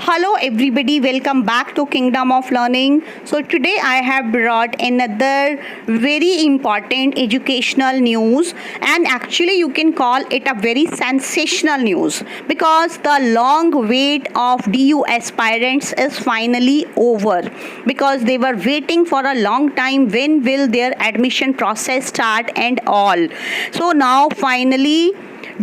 Hello everybody, welcome back to Kingdom of Learning. So today I have brought another very important educational news, and actually you can call it a very sensational news because the long wait of DU aspirants is finally over, because they were waiting for a long time when will their admission process start and all. So now finally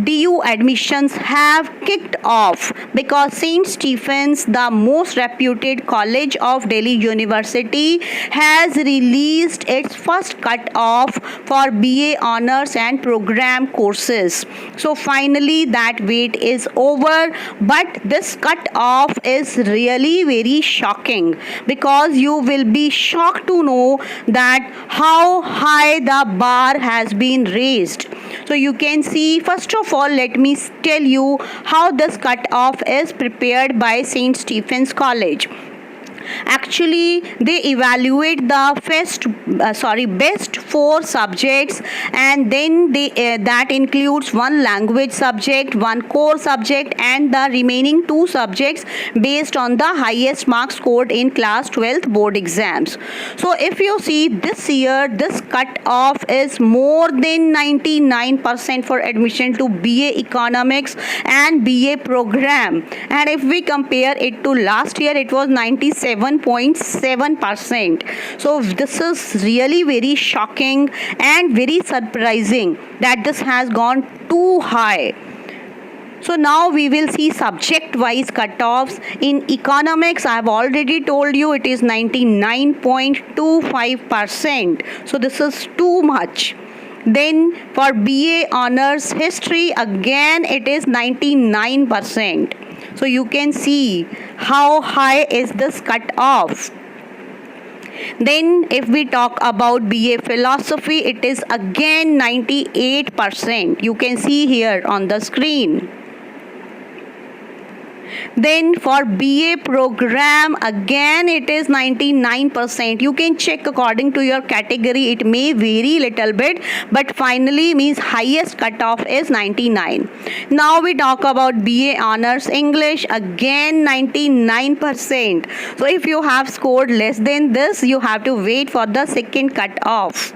DU admissions have kicked off because St. Stephen's, the most reputed college of Delhi University, has released its first cut-off for BA Honours and Program courses. So finally that wait is over, but this cut-off is really very shocking because you will be shocked to know that how high the bar has been raised. So you can see, first of all, let me tell you how this cut-off is prepared by St. Stephen's College. Actually, they evaluate the best 4 subjects, and then that includes 1 language subject, 1 core subject, and the remaining 2 subjects based on the highest marks scored in class 12th board exams. So if you see this year, this cut-off is more than 99% for admission to BA Economics and BA program, and if we compare it to last year, it was 97.7%. So this is really very shocking and very surprising that this has gone too high. So now we will see subject-wise cutoffs. In economics, I have already told you it is 99.25%. So this is too much. Then for BA Honours History, again it is 99%. So you can see how high is this cut-off. Then if we talk about BA Philosophy, it is again 98%. You can see here on the screen. Then for BA program, again it is 99%. You can check according to your category, it may vary little bit, but finally means highest cutoff is 99. Now we talk about BA Honours English, again 99%. So if you have scored less than this, you have to wait for the second cutoff.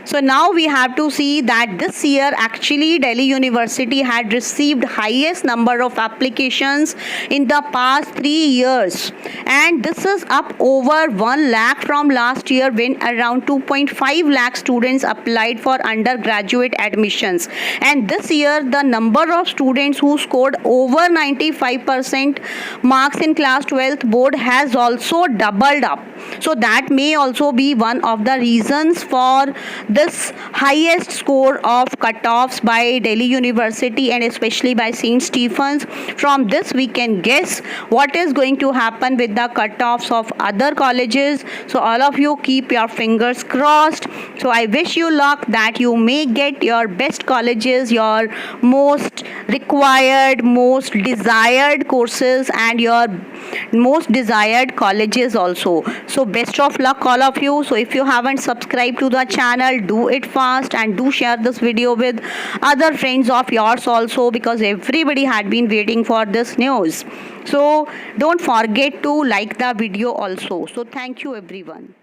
So now we have to see that this year actually Delhi University had received highest number of applications in the past 3 years, and this is up over 1 lakh from last year when around 2.5 lakh students applied for undergraduate admissions, and this year the number of students who scored over 95% marks in class 12th board has also doubled up. So that may also be one of the reasons for this highest score of cutoffs by Delhi University and especially by St. Stephen's. From this we can guess what is going to happen with the cutoffs of other colleges. So all of you keep your fingers crossed. So I wish you luck that you may get your best colleges, your most required, most desired courses and your most desired colleges also. So best of luck all of you. So if you haven't subscribed to the channel, do it fast and do share this video with other friends of yours also, because everybody had been waiting for this news. So don't forget to like the video also. So thank you everyone.